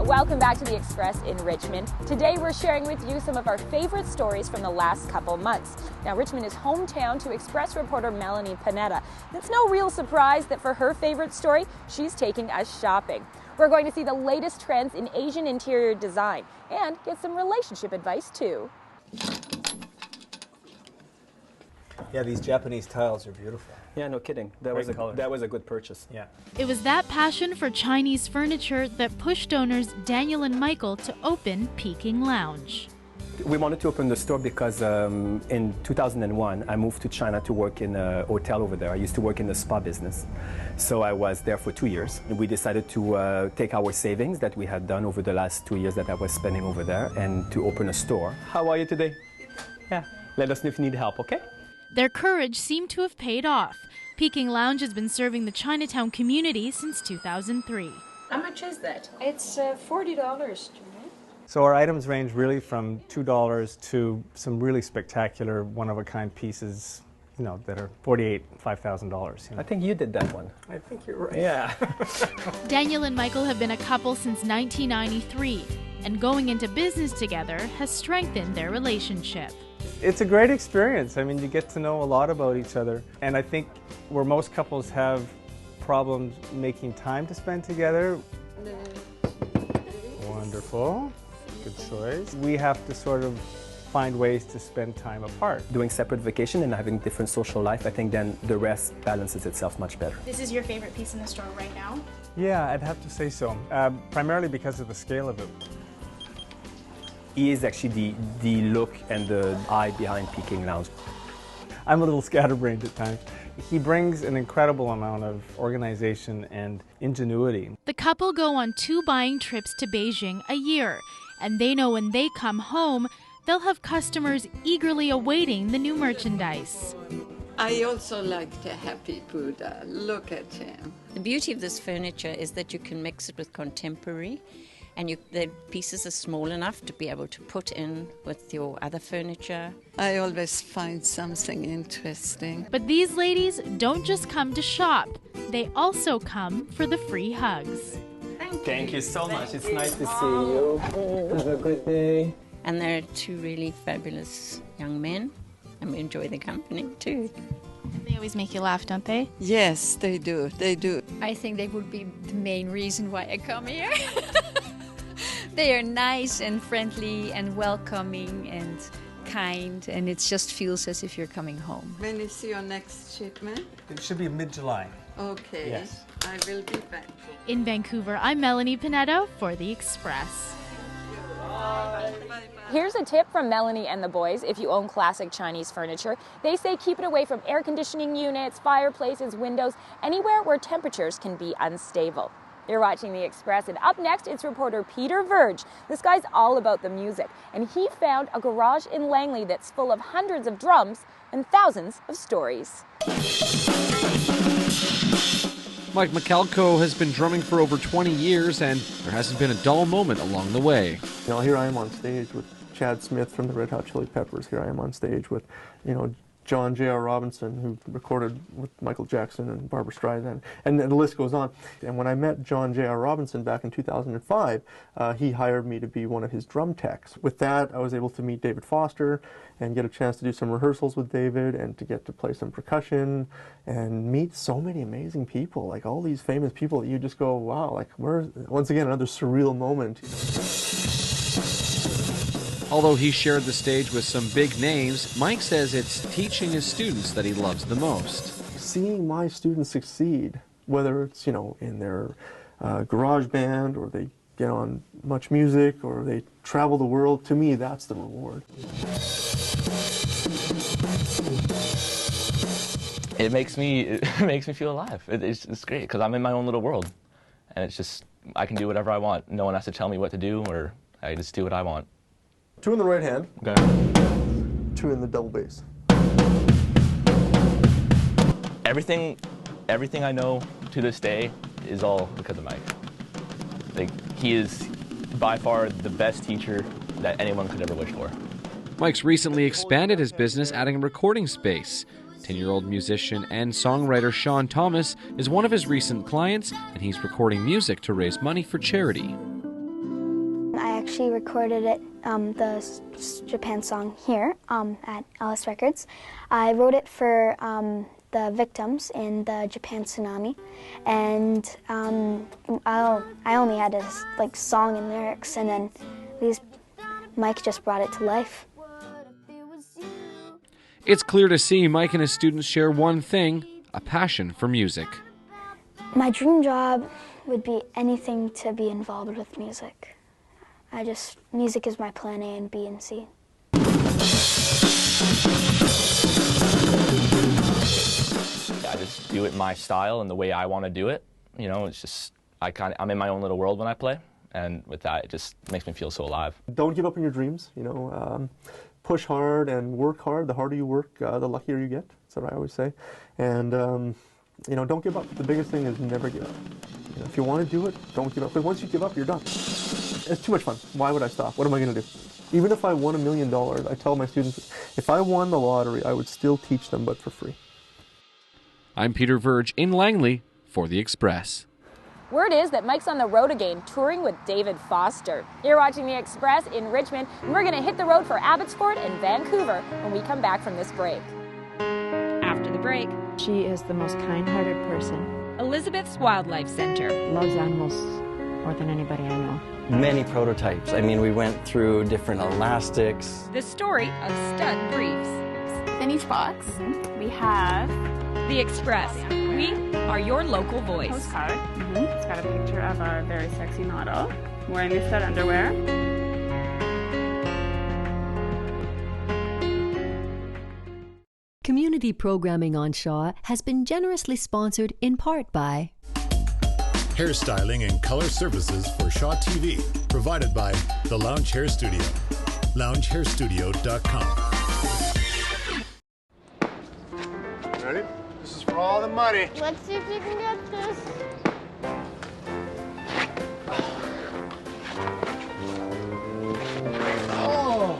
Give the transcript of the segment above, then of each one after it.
Welcome back to The Express in Richmond. Today we're sharing with you some of our favorite stories from the last couple months. Now, Richmond is hometown to Express reporter Melanie Panetta. It's no real surprise that for her favorite story, she's taking us shopping. We're going to see the latest trends in Asian interior design and get some relationship advice too. Yeah, these Japanese tiles are beautiful. Yeah, no kidding. That was a good purchase. Yeah. It was that passion for Chinese furniture that pushed owners Daniel and Michael to open Peking Lounge. We wanted to open the store because in 2001, I moved to China to work in a hotel over there. I used to work in the spa business. So I was there for 2 years. We decided to take our savings that we had done over the last 2 years that I was spending over there and to open a store. How are you today? Yeah. Let us know if you need help, okay? Their courage seemed to have paid off. Peking Lounge has been serving the Chinatown community since 2003. How much is that? It's $40. So our items range really from $2 to some really spectacular, one-of-a-kind pieces, you know, that are $48,000, $5,000. You know? I think you did that one. I think you're right. Yeah. Daniel and Michael have been a couple since 1993, and going into business together has strengthened their relationship. It's a great experience. I mean, you get to know a lot about each other. And I think where most couples have problems making time to spend together. Wonderful. Good choice. We have to sort of find ways to spend time apart. Doing separate vacation and having different social life, I think then the rest balances itself much better. This is your favorite piece in the store right now? Yeah, I'd have to say so. Primarily because of the scale of it. He is actually the look and the eye behind Peking Lounge. I'm a little scatterbrained at times. He brings an incredible amount of organization and ingenuity. The couple go on 2 buying trips to Beijing a year, and they know when they come home, they'll have customers eagerly awaiting the new merchandise. I also like to have people look at him. The beauty of this furniture is that you can mix it with contemporary, and the pieces are small enough to be able to put in with your other furniture. I always find something interesting. But these ladies don't just come to shop, they also come for the free hugs. Thank you so much. It's nice to see you. Have a good day. And they're 2 really fabulous young men, and we enjoy the company too. They always make you laugh, don't they? Yes, they do. They do. I think they would be the main reason why I come here. They are nice and friendly and welcoming and kind, and it just feels as if you're coming home. When is your next shipment? It should be mid-July. Okay. Yes. I will be back. In Vancouver, I'm Melanie Panetta for The Express. Here's a tip from Melanie and the boys if you own classic Chinese furniture. They say keep it away from air conditioning units, fireplaces, windows, anywhere where temperatures can be unstable. You're watching The Express, and up next, it's reporter Peter Verge. This guy's all about the music, and he found a garage in Langley that's full of hundreds of drums and thousands of stories. Mike McAlco has been drumming for over 20 years, and there hasn't been a dull moment along the way. You know, here I am on stage with Chad Smith from the Red Hot Chili Peppers. Here I am on stage with, you know, John J.R. Robinson, who recorded with Michael Jackson and Barbra Streisand, and the list goes on. And when I met John J.R. Robinson back in 2005, he hired me to be one of his drum techs. With that, I was able to meet David Foster and get a chance to do some rehearsals with David and to get to play some percussion and meet so many amazing people, like all these famous people that you just go, wow, like we're, once again, another surreal moment. Although he shared the stage with some big names, Mike says it's teaching his students that he loves the most. Seeing my students succeed, whether it's, you know, in their garage band or they get on Much Music or they travel the world, to me that's the reward. It makes me feel alive. It's great because I'm in my own little world, and it's just I can do whatever I want. No one has to tell me what to do, or I just do what I want. 2 in the right hand. Okay. 2 in the double bass. Everything I know to this day is all because of Mike. Like, he is by far the best teacher that anyone could ever wish for. Mike's recently expanded his business, adding a recording space. 10-year-old musician and songwriter Sean Thomas is one of his recent clients, and he's recording music to raise money for charity. actually recorded it, the Japan song here at Alice Records. I wrote it for the victims in the Japan tsunami, and I only had a song and lyrics, and then Mike just brought it to life. It's clear to see Mike and his students share one thing, a passion for music. My dream job would be anything to be involved with music. Music is my plan A and B and C. I just do it my style and the way I want to do it. You know, it's just, I'm in my own little world when I play, and with that, it just makes me feel so alive. Don't give up on your dreams, you know. Push hard and work hard. The harder you work, the luckier you get. That's what I always say. And, you know, don't give up. The biggest thing is never give up. You know, if you want to do it, don't give up. Because once you give up, you're done. It's too much fun. Why would I stop? What am I going to do? Even if I won $1 million, I tell my students, if I won the lottery, I would still teach them, but for free. I'm Peter Verge in Langley for The Express. Word is that Mike's on the road again, touring with David Foster. You're watching The Express in Richmond, and we're going to hit the road for Abbotsford and Vancouver when we come back from this break. After the break, she is the most kind-hearted person. Elizabeth's Wildlife Center Loves animals more than anybody I know. Many prototypes. I mean, we went through different elastics. The story of stud briefs. In each box, we have The Express. We are your local voice. Postcard. It's got a picture of a very sexy model wearing the stud underwear. Community programming on Shaw has been generously sponsored in part by hairstyling and color services for Shaw TV, provided by The Lounge Hair Studio, loungehairstudio.com. Ready? This is for all the money. Let's see if you can get this. Oh!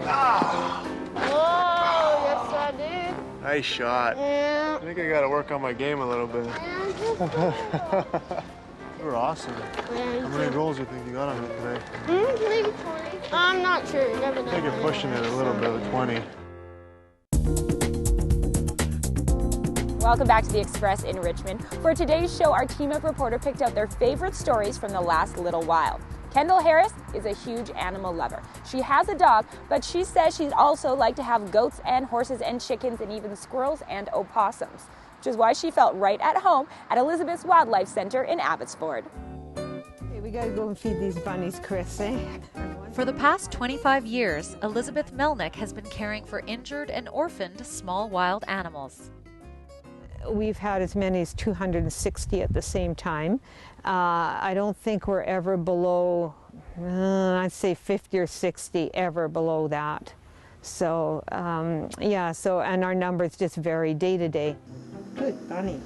Ah! Oh, yes I did. Nice shot. Yeah. I think I got to work on my game a little bit. You were awesome. Yeah, how many goals do you think you got on it today? Maybe 20. I'm not sure. You never know. I think you're pushing it a little bit with 20. Welcome back to The Express in Richmond. For today's show, our team of reporters picked out their favorite stories from the last little while. Kendall Harris is a huge animal lover. She has a dog, but she says she'd also like to have goats and horses and chickens and even squirrels and opossums, which is why she felt right at home at Elizabeth's Wildlife Center in Abbotsford. Okay, we gotta go and feed these bunnies, Chris, eh? For the past 25 years, Elizabeth Melnick has been caring for injured and orphaned small wild animals. We've had as many as 260 at the same time. I don't think we're ever below, I'd say 50 or 60, ever below that. So, yeah, and our numbers just vary day to day. Good bunny.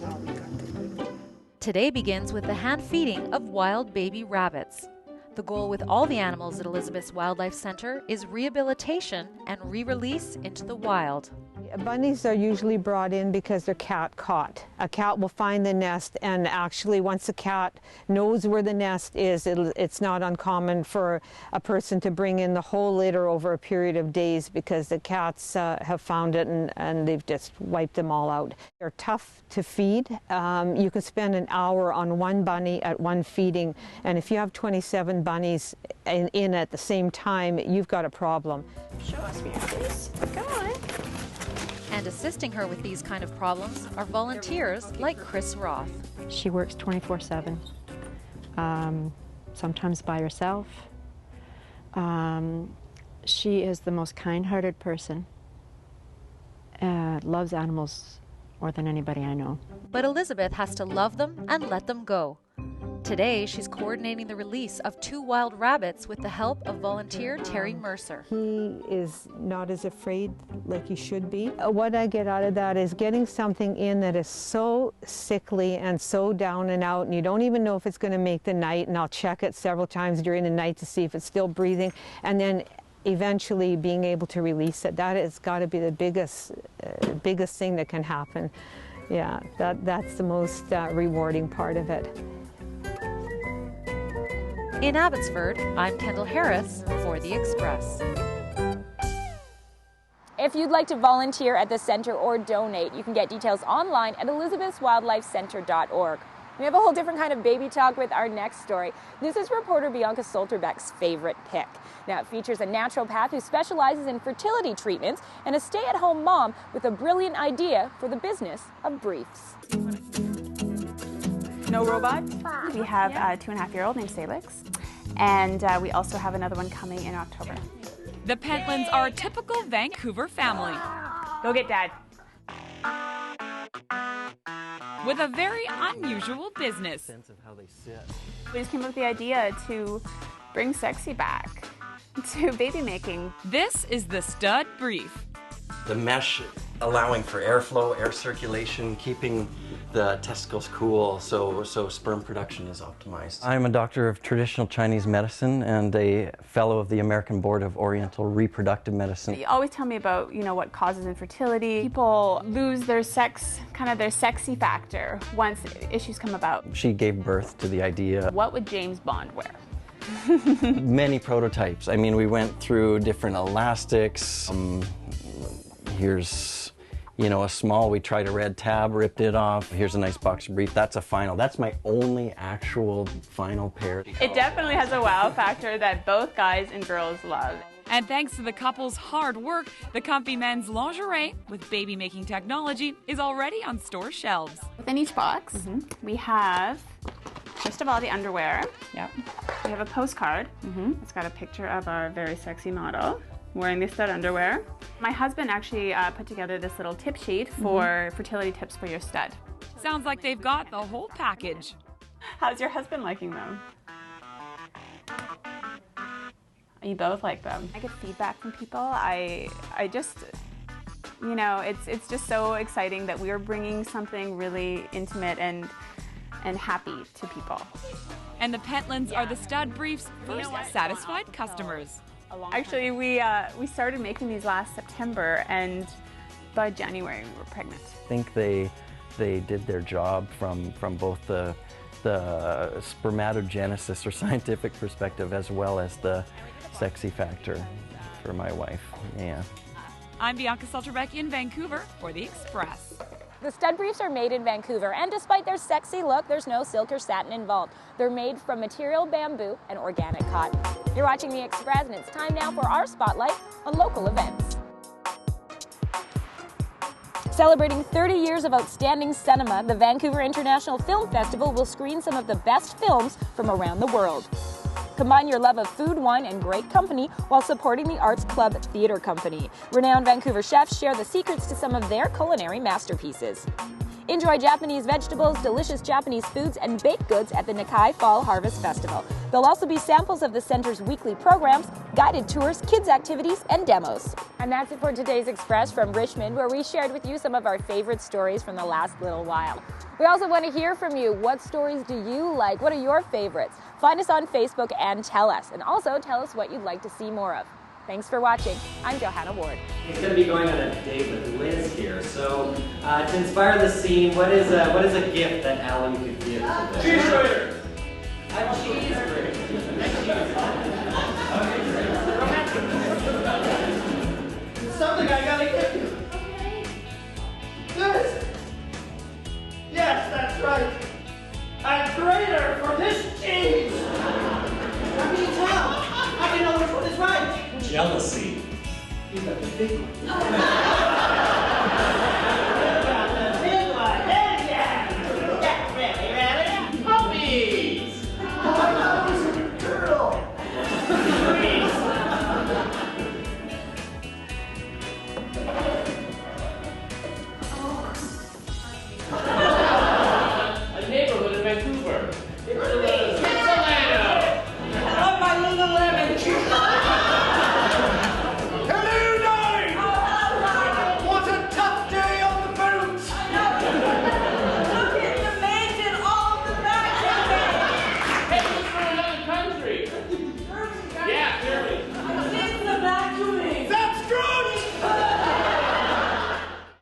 Today begins with the hand feeding of wild baby rabbits. The goal with all the animals at Elizabeth's Wildlife Center is rehabilitation and re-release into the wild. Bunnies are usually brought in because they're cat caught. A cat will find the nest, and actually once a cat knows where the nest is, it's not uncommon for a person to bring in the whole litter over a period of days because the cats have found it and they've just wiped them all out. They're tough to feed. You could spend an hour on one bunny at one feeding, and if you have 27 bunnies in at the same time, you've got a problem. Show us here, please. Come on. And assisting her with these kind of problems are volunteers like Chris Roth. She works 24/7, sometimes by herself. She is the most kind-hearted person, loves animals more than anybody I know. But Elizabeth has to love them and let them go. Today, she's coordinating the release of 2 wild rabbits with the help of volunteer Terry Mercer. He is not as afraid like he should be. What I get out of that is getting something in that is so sickly and so down and out, and you don't even know if it's going to make the night, and I'll check it several times during the night to see if it's still breathing, and then eventually being able to release it. That has got to be the biggest thing that can happen. Yeah, that's the most rewarding part of it. In Abbotsford, I'm Kendall Harris for The Express. If you'd like to volunteer at the center or donate, you can get details online at elizabethwildlifecenter.org. We have a whole different kind of baby talk with our next story. This is reporter Bianca Solterbeck's favorite pick. Now, it features a naturopath who specializes in fertility treatments and a stay-at-home mom with a brilliant idea for the business of briefs. No robot. We have a 2.5-year-old named Salix, and we also have another one coming in October. The Pentlands are a typical Vancouver family. Go get Dad. With a very unusual business. Sense of how they sit. We just came up with the idea to bring sexy back to baby making. This is the Stud Brief. The mesh allowing for airflow, air circulation, keeping the testicles cool, so sperm production is optimized. I'm a doctor of traditional Chinese medicine and a fellow of the American Board of Oriental Reproductive Medicine. You always tell me about, what causes infertility. People lose their sex, kind of their sexy factor once issues come about. She gave birth to the idea. What would James Bond wear? Many prototypes. I mean, we went through different elastics. Here's a small, we tried a red tab, ripped it off. Here's a nice boxer brief. That's a final. That's my only actual final pair. It definitely has a wow factor that both guys and girls love. And thanks to the couple's hard work, the comfy men's lingerie with baby-making technology is already on store shelves. Within each box, we have, first of all, the underwear. Yep. We have a postcard. It's got a picture of our very sexy model wearing the stud underwear. My husband actually put together this little tip sheet for fertility tips for your stud. Sounds like they've got the whole package. How's your husband liking them? You both like them. I get feedback from people. I just, it's just so exciting that we are bringing something really intimate and happy to people. And the Pentlands are the Stud Brief's first satisfied customers. Actually, we started making these last September, and by January we were pregnant. I think they did their job from both the spermatogenesis or scientific perspective as well as the sexy factor for my wife. Yeah. I'm Bianca Solterbeck in Vancouver for The Express. The Stud Briefs are made in Vancouver, and despite their sexy look, there's no silk or satin involved. They're made from material bamboo and organic cotton. You're watching The Express, and it's time now for our spotlight on local events. Celebrating 30 years of outstanding cinema, the Vancouver International Film Festival will screen some of the best films from around the world. Combine your love of food, wine, and great company while supporting the Arts Club Theatre Company. Renowned Vancouver chefs share the secrets to some of their culinary masterpieces. Enjoy Japanese vegetables, delicious Japanese foods, and baked goods at the Nakai Fall Harvest Festival. There'll also be samples of the center's weekly programs, guided tours, kids' activities, and demos. And that's it for today's Express from Richmond, where we shared with you some of our favorite stories from the last little while. We also want to hear from you. What stories do you like? What are your favorites? Find us on Facebook and tell us. And also tell us what you'd like to see more of. Thanks for watching. I'm Johanna Ward. He's going to be going on a date with Liz here. So to inspire the scene, what is a gift that Alan could give today? Cheese grater. A cheese grater. Something I gotta give you. This. Yes, that's right. A grater for this cheese. How can you tell? How do you know which one is right? Jealousy. You got the big one.